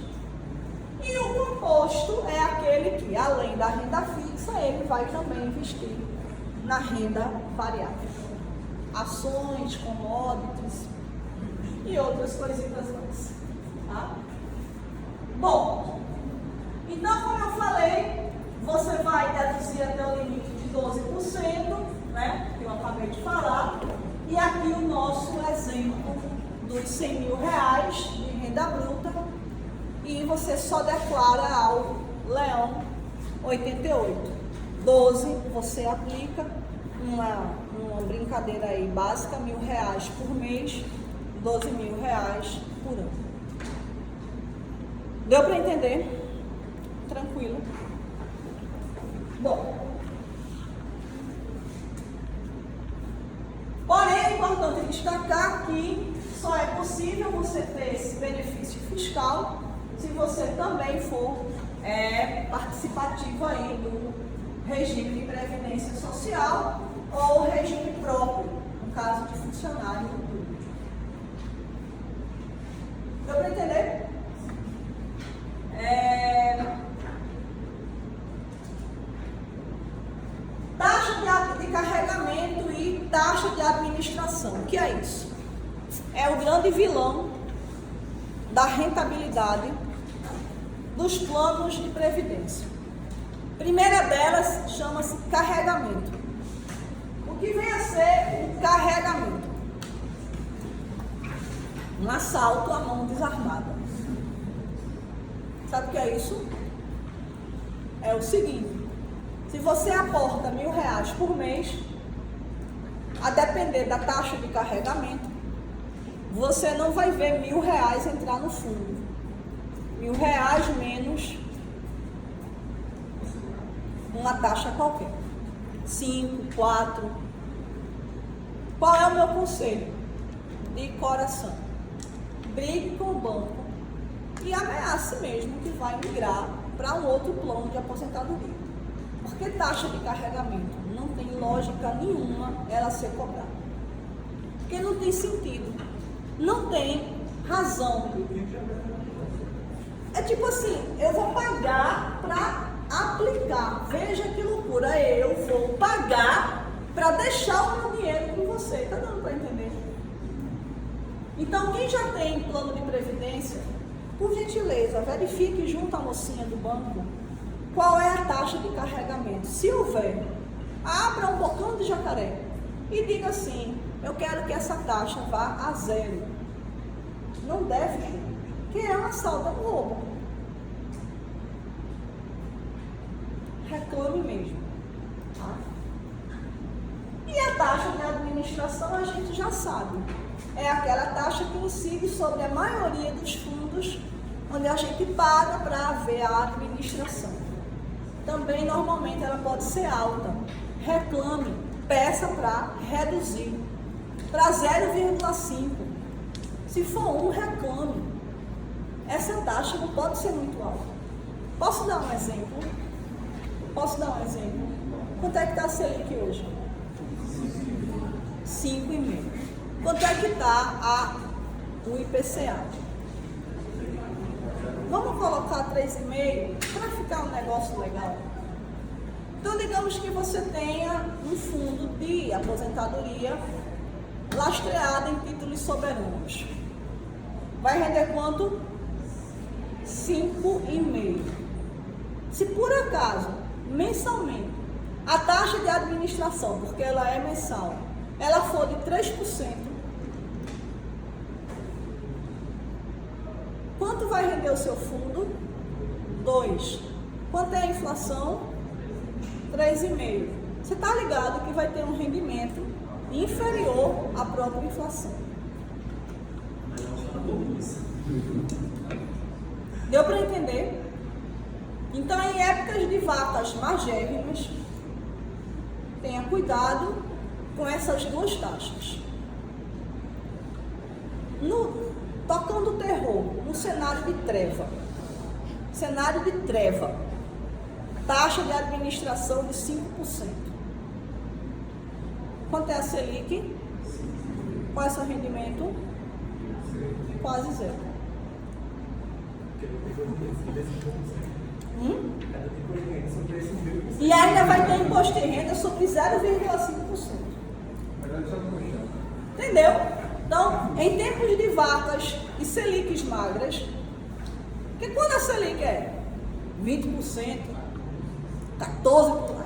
E o composto é aquele que, além da renda fixa, ele vai também investir na renda variável. Ações, commodities e outras coisitas mais. Tá? Bom, então como eu falei, você vai deduzir até o limite de 12%, né, que eu acabei de falar, e aqui o nosso exemplo dos R$100.000 de renda bruta, e você só declara ao leão 88. 12 você aplica uma brincadeira aí básica, R$1.000 por mês, R$12.000 por ano. Deu para entender? Tranquilo. Bom, porém é importante destacar que só é possível você ter esse benefício fiscal se você também for participativo aí do regime de previdência social ou regime próprio, no caso de funcionário público. Deu para entender? Taxa de carregamento e taxa de administração. O que é isso? É o grande vilão da rentabilidade dos planos de previdência. Primeira delas chama-se carregamento. O que vem a ser o carregamento? Um assalto à mão desarmada. Sabe o que é isso? É o seguinte: se você aporta R$1.000 por mês, a depender da taxa de carregamento, você não vai ver R$1.000 entrar no fundo. R$1.000 menos uma taxa qualquer. 5, 4. Qual é o meu conselho? De coração. Brigue com o banco e ameace mesmo que vai migrar para um outro plano de aposentadoria. Porque taxa de carregamento não tem lógica nenhuma ela ser cobrada. Porque não tem sentido. Não tem razão. É tipo assim, eu vou pagar para aplicar. Veja que loucura, eu vou pagar para deixar o meu dinheiro com você. Tá dando para entender? Então, quem já tem plano de previdência, por gentileza, verifique junto à mocinha do banco qual é a taxa de carregamento. Se houver, abra um bocão de jacaré e diga assim: eu quero que essa taxa vá a 0. Não deve, que é uma assalto, é um roubo. Reclame mesmo. Tá? E a taxa de administração a gente já sabe. É aquela taxa que incide sobre a maioria dos fundos onde a gente paga para haver a administração. Também normalmente ela pode ser alta. Reclame, peça para reduzir para 0,5. Se for 1, reclame. Essa taxa não pode ser muito alta. Posso dar um exemplo? Quanto é que está a Selic hoje? 5,5. Quanto é que está o IPCA? Vamos colocar 3,5 para ficar um negócio legal. Então, digamos que você tenha um fundo de aposentadoria lastreado em títulos soberanos. Vai render quanto? 5,5. Se por acaso, mensalmente, a taxa de administração, porque ela é mensal, ela for de 3%, quanto vai render o seu fundo? 2. Quanto é a inflação? 3,5. Você está ligado que vai ter um rendimento inferior à própria inflação. Deu para entender? Então, em épocas de vacas magérrimas, tenha cuidado com essas duas taxas. Tocando terror, no cenário de treva. taxa de administração de 5%. Quanto é a Selic? Qual é o seu rendimento? Quase zero. E ainda vai ter imposto de renda sobre 0,5%. Entendeu? Então, em tempos de vacas e Selics magras, que quando a Selic é 20%, 14%,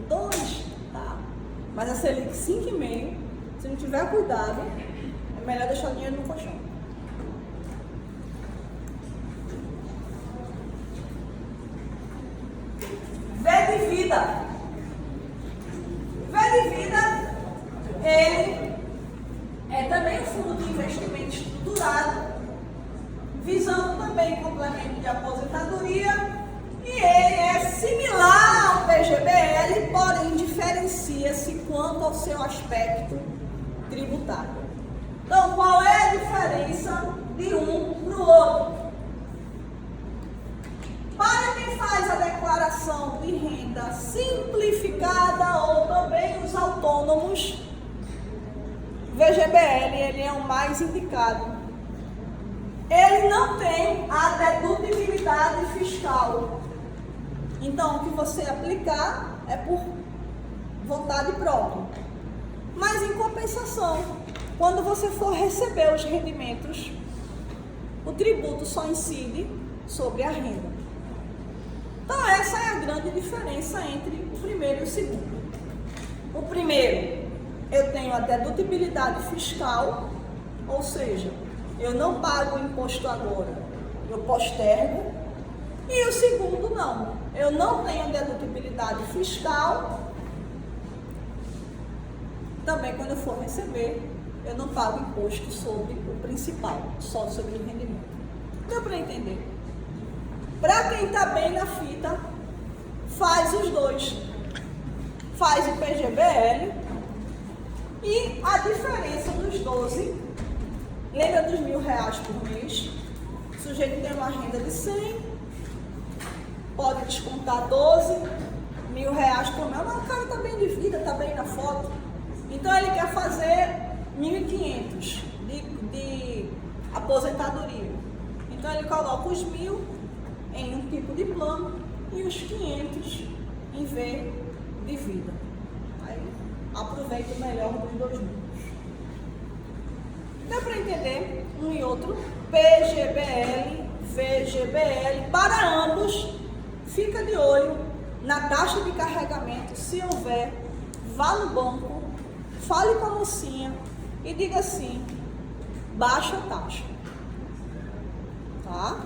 2%, tá? Mas a Selic 5,5%, se não tiver cuidado, é melhor deixar o dinheiro no colchão. V de vida. V de vida, ele é também um fundo de investimento estruturado, visando também complemento de aposentadoria, e ele é similar ao PGBL, porém diferencia-se quanto ao seu aspecto tributário. Então, qual é a diferença de um para o outro? Para quem faz a declaração de renda simplificada ou também os autônomos, o VGBL ele é o mais indicado. Ele não tem a dedutibilidade fiscal. Então, o que você aplicar é por vontade própria. Mas, em compensação, quando você for receber os rendimentos, o tributo só incide sobre a renda. Então, essa é a grande diferença entre o primeiro e o segundo. O primeiro, eu tenho a dedutibilidade fiscal, ou seja, eu não pago o imposto agora, eu postergo. E o segundo, não. Eu não tenho dedutibilidade fiscal. Também, quando eu for receber, eu não pago imposto sobre o principal, só sobre o rendimento. Deu para entender? Para quem está bem na fita, faz os dois. Faz o PGBL e a diferença dos 12, lembra dos R$1.000 por mês? O sujeito tem uma renda de 100, pode descontar 12, R$1.000 por mês. Mas o cara está bem de vida, está bem na foto. Então ele quer fazer 1.500 de aposentadoria. Então ele coloca os 1.000 em um tipo de plano e os 500 em V de vida. Aí aproveita o melhor dos dois mundos. Dá para entender um e outro? PGBL, VGBL, para ambos, fica de olho na taxa de carregamento. Se houver, vá no banco, fale com a mocinha e diga assim: baixa a taxa. Tá?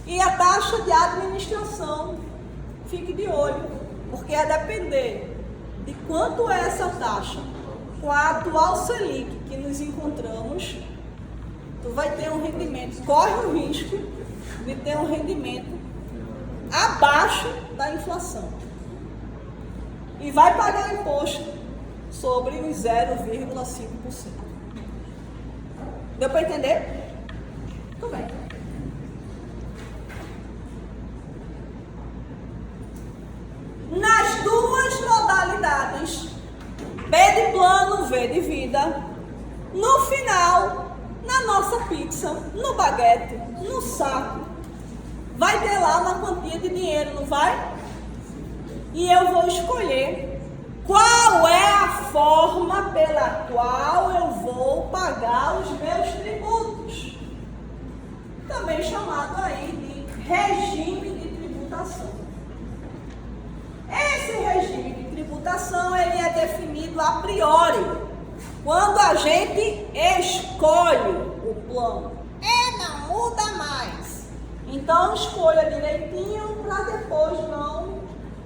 E a taxa de administração, fique de olho, porque a depender de quanto é essa taxa, com a atual Selic que nos encontramos, tu vai ter um rendimento, corre o risco de ter um rendimento abaixo da inflação. E vai pagar imposto sobre os 0,5%. Deu para entender? Tudo bem. Nas duas modalidades, B de plano, V de vida, no final, na nossa pizza, no baguete, no saco, vai ter lá uma quantia de dinheiro, não vai? E eu vou escolher qual é a forma pela qual eu vou pagar os meus tributos, também chamado aí de regime de tributação. Esse regime de tributação, ele é definido a priori, quando a gente escolhe o plano. Não muda mais. Então, escolha direitinho para depois não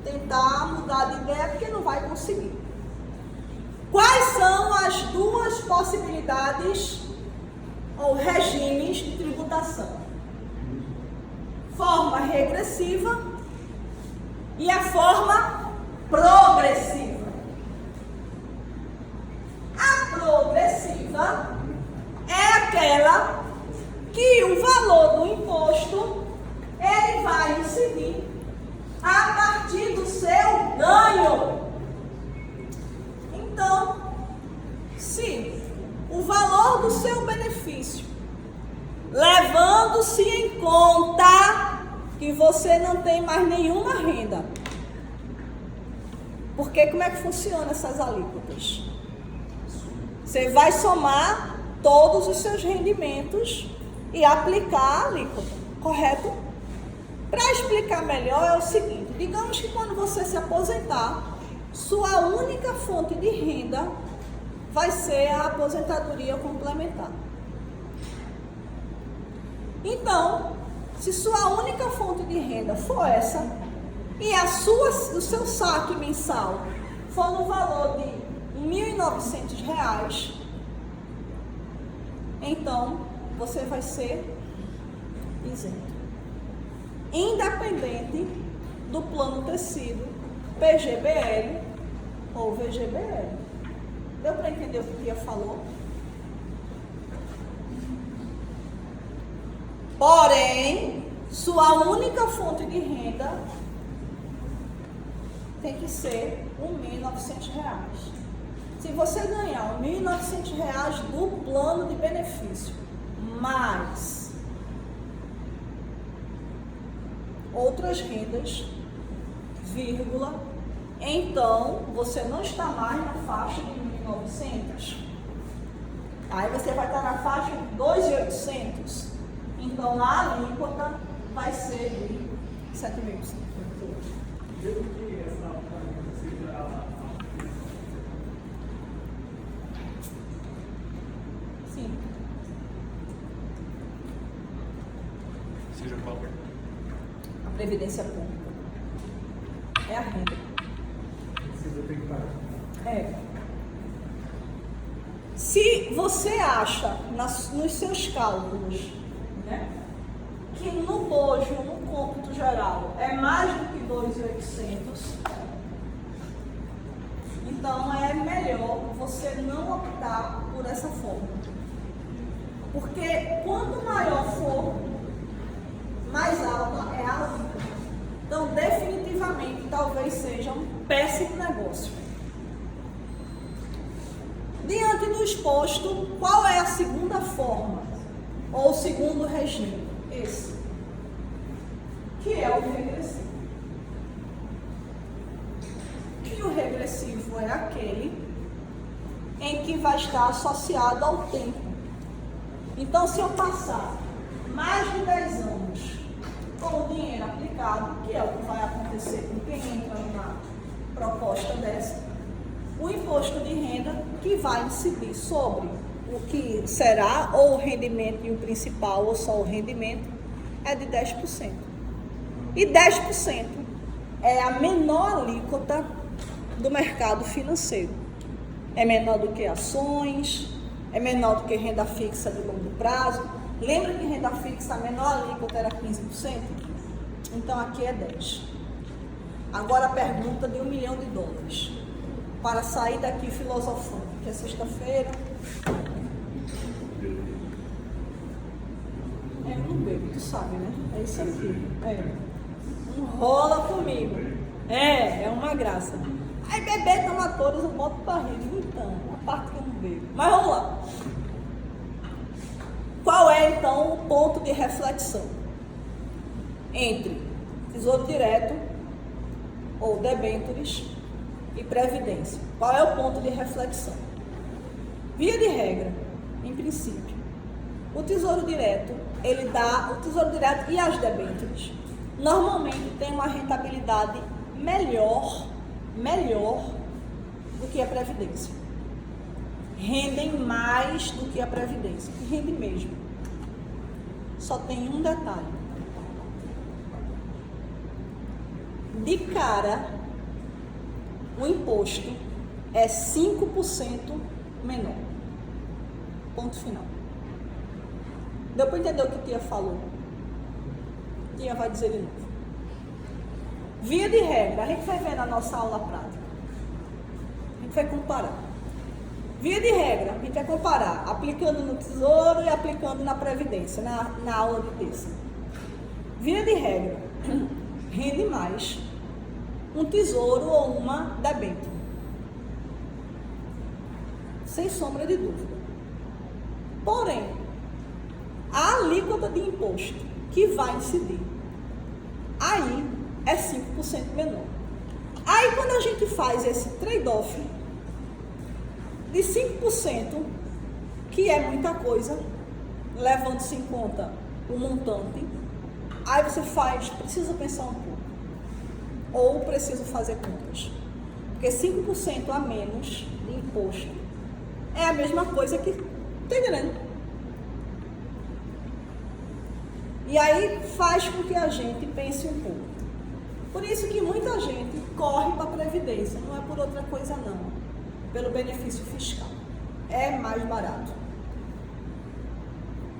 tentar mudar de ideia, porque não vai conseguir. Quais são as duas possibilidades ou regimes de tributação? Forma regressiva e a forma progressiva. A progressiva é aquela que o valor do imposto ele vai incidir a partir do seu ganho. Então, se o valor do seu benefício, levando-se em conta que você não tem mais nenhuma renda, porque como é que funciona essas alíquotas? Você vai somar todos os seus rendimentos e aplicar a alíquota, correto? Para explicar melhor é o seguinte, digamos que quando você se aposentar, sua única fonte de renda vai ser a aposentadoria complementar. Então, se sua única fonte de renda for essa, e o seu saque mensal for no valor de R$ 1.900, então você vai ser isento. Independente do plano ter sido PGBL ou VGBL. Deu para entender o que a Tia falou? Porém, sua única fonte de renda tem que ser R$ 1.900. Se você ganhar R$ 1.900 do plano de benefício, mais outras rendas, vírgula, então você não está mais na faixa de 1.900. Aí você vai estar na faixa de 2.800. Então a alíquota vai ser de 7.000%. Sim. Seja qual? A previdência pública é a renda. É. Se você acha nos seus cálculos, né, que no bojo, no cômputo geral, é mais do que 2.800, então é melhor você não optar por essa forma. Porque quanto maior for, mais alta é a alíquota. Então, definitivamente, talvez seja um péssimo negócio. Diante do exposto, qual é a segunda forma? Ou o segundo regime? Esse. Que é o regressivo. E o regressivo é aquele em que vai estar associado ao tempo. Então, se eu passar mais de 10 anos com o dinheiro aplicado, que é o que vai acontecer com quem entra numa proposta dessa, o imposto de renda que vai incidir sobre o que será ou o rendimento e o principal ou só o rendimento é de 10%. E 10% é a menor alíquota do mercado financeiro. É menor do que ações, é menor do que renda fixa de longo prazo. Lembra que renda fixa, a menor alíquota era 15%? Então aqui é 10%. Agora a pergunta de $1 milhão. Para sair daqui filosofando, que é sexta-feira. Eu não bebo, tu sabe, né? É isso aqui. Enrola comigo. É uma graça. Aí beber toma todas, eu boto para rir. Então, a parte que eu não bebo. Mas vamos lá. Qual é, então, o ponto de reflexão entre Tesouro Direto ou debêntures e previdência? Qual é o ponto de reflexão? Via de regra, em princípio, o Tesouro Direto, o Tesouro Direto e as debêntures normalmente tem uma rentabilidade melhor do que a previdência. Rendem mais do que a previdência, e rende mesmo. Só tem um detalhe. De cara, o imposto é 5% menor. Ponto final. Deu para entender o que a Tia falou? A Tia vai dizer de novo. Via de regra, a gente vai ver na nossa aula prática. A gente vai comparar. Via de regra, a gente vai comparar aplicando no Tesouro e aplicando na Previdência, na aula de terça. Via de regra, rende mais um tesouro ou uma debênture. Sem sombra de dúvida. Porém, a alíquota de imposto que vai incidir, aí é 5% menor. Aí quando a gente faz esse trade-off de 5%, que é muita coisa, levando-se em conta o montante, aí você precisa pensar um pouco. Ou precisa fazer contas. Porque 5% a menos de imposto é a mesma coisa que tem grande. E aí faz com que a gente pense um pouco. Por isso que muita gente corre para a Previdência, não é por outra coisa não, pelo benefício fiscal. É mais barato.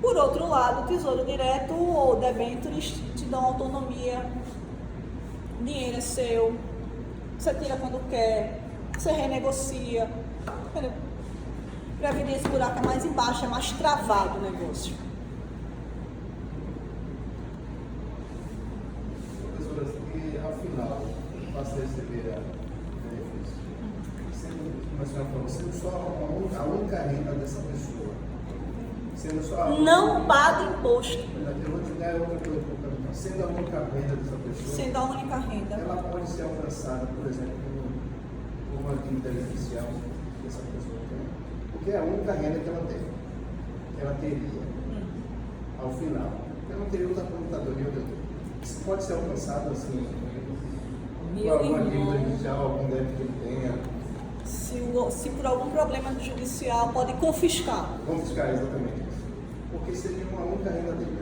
Por outro lado, o Tesouro Direto ou debêntures te dão autonomia, dinheiro é seu, você tira quando quer, você renegocia. Previdência, o buraco é mais embaixo, é mais travado o negócio. E ao final, passa a receber o benefício. Como a senhora falou, sendo só a única renda dessa pessoa. Sendo só a Não paga imposto. Eu vou te dar outra coisa para perguntar. Sendo a única renda dessa pessoa, Sendo a única renda. ela pode ser alcançada, por exemplo, por uma dívida artificial que essa pessoa tem. Porque é a única renda que ela tem. Que ela teria. Ao final. Ela não teria outra aposentadoria. Isso pode ser alcançado assim, por alguma dívida judicial, algum débito que ele tenha. Se por algum problema judicial, pode confiscar. Confiscar, exatamente isso. Porque seria uma única renda dele.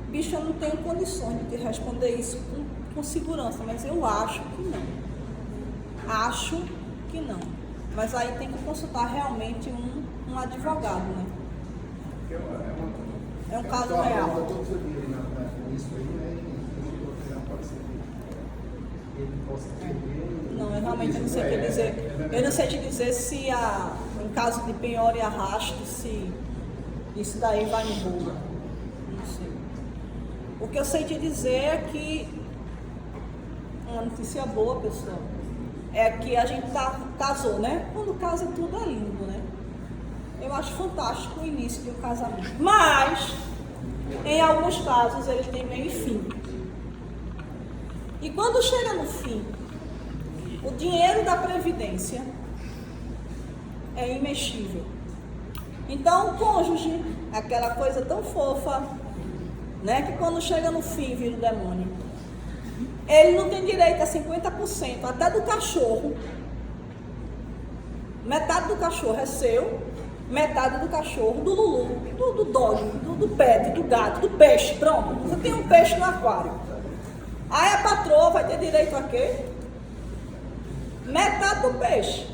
Bicho, eu não tenho condições de te responder isso com segurança, mas eu acho que não. Acho que não. Mas aí tem que consultar realmente um advogado, né? É um caso real. Todo o seu dinheiro nisso aí, né? E pode ser que ele possa perder. Não, eu realmente não sei o que dizer. Eu não sei te dizer se em caso de penhora e arrasto, se isso daí vai no bolo. Não sei. O que eu sei te dizer é que uma notícia boa, pessoal, é que a gente casou, né? Quando casa tudo é lindo, né? Eu acho fantástico o início do casamento. Mas, em alguns casos, ele tem meio e fim. E quando chega no fim, o dinheiro da Previdência é imexível. Então, o cônjuge, aquela coisa tão fofa, né? Que quando chega no fim, vira o demônio. Ele não tem direito a 50%, até do cachorro. Metade do cachorro é seu, metade do cachorro, do Lulu, do dog, do pet, do gato, do peixe. Pronto, você tem um peixe no aquário. Aí a patroa vai ter direito a quê? Metade do peixe,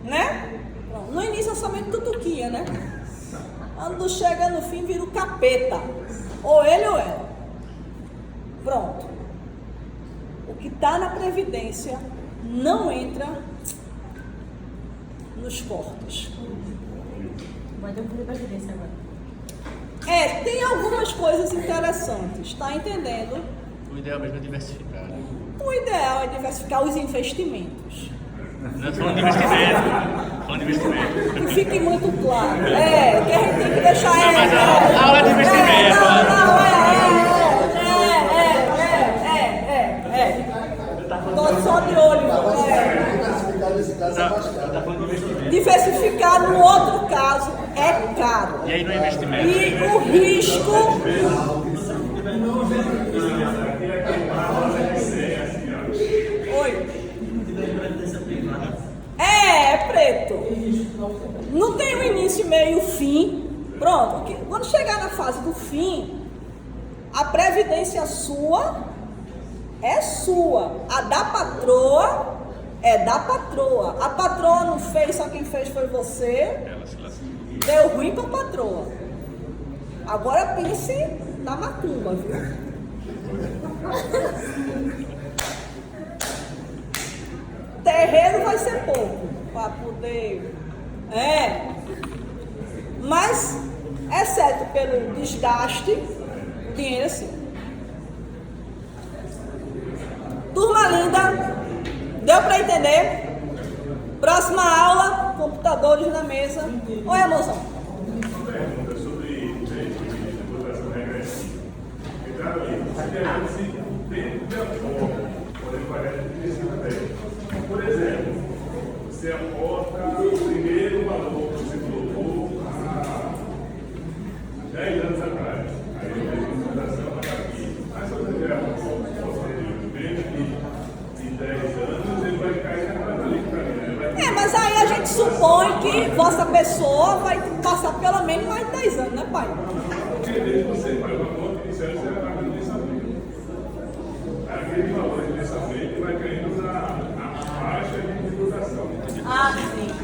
né? Pronto. No início é somente tutuquinha, né? Quando chega no fim, vira o capeta. Ou ele ou ela. Pronto. O que está na Previdência não entra nos cortes. Vai ter um fundo de previdência agora. Tem algumas coisas interessantes, tá entendendo? O ideal mesmo é diversificar. Né? O ideal é diversificar os investimentos. Não estou falando de investimento. Falando de investimento. Que fique muito claro. Que a gente tem que deixar. Mas a aula de investimento. Estou só de olho. Diversificar nesse caso é mais caro. Diversificar no outro caso é caro. E aí no investimento? E o risco. Oi. Preto. Não tem o início, meio e fim. Pronto. Quando chegar na fase do fim, a previdência sua é sua. A da patroa é da patroa. A patroa não fez, só quem fez foi você. Deu ruim pra patroa. Agora pense na macumba, viu? Terreiro vai ser pouco para poder. Mas, exceto pelo desgaste, o dinheiro é seu. Turma linda, Deu para entender? Próxima aula, computadores na mesa. Oi, amorzão. Uma pergunta sobre tributação regressiva. Então, se dentro da forma, podemos pagar de 35 por exemplo, você aporta o primeiro valor que você colocou há 10 anos atrás. Aí eu tenho uma fundação aqui. Mas se você tiver um posterior menos de 10 anos, ele vai cair naquela alíquota ali, né? Mas aí a gente supõe que vossa pessoa vai passar pelo menos mais de 10 anos, né, pai? Porque desde você faz uma conta inicial, você vai pagando mensalmente. Aquele valor de mensalmente vai caindo na faixa de tributação. Ah, sim.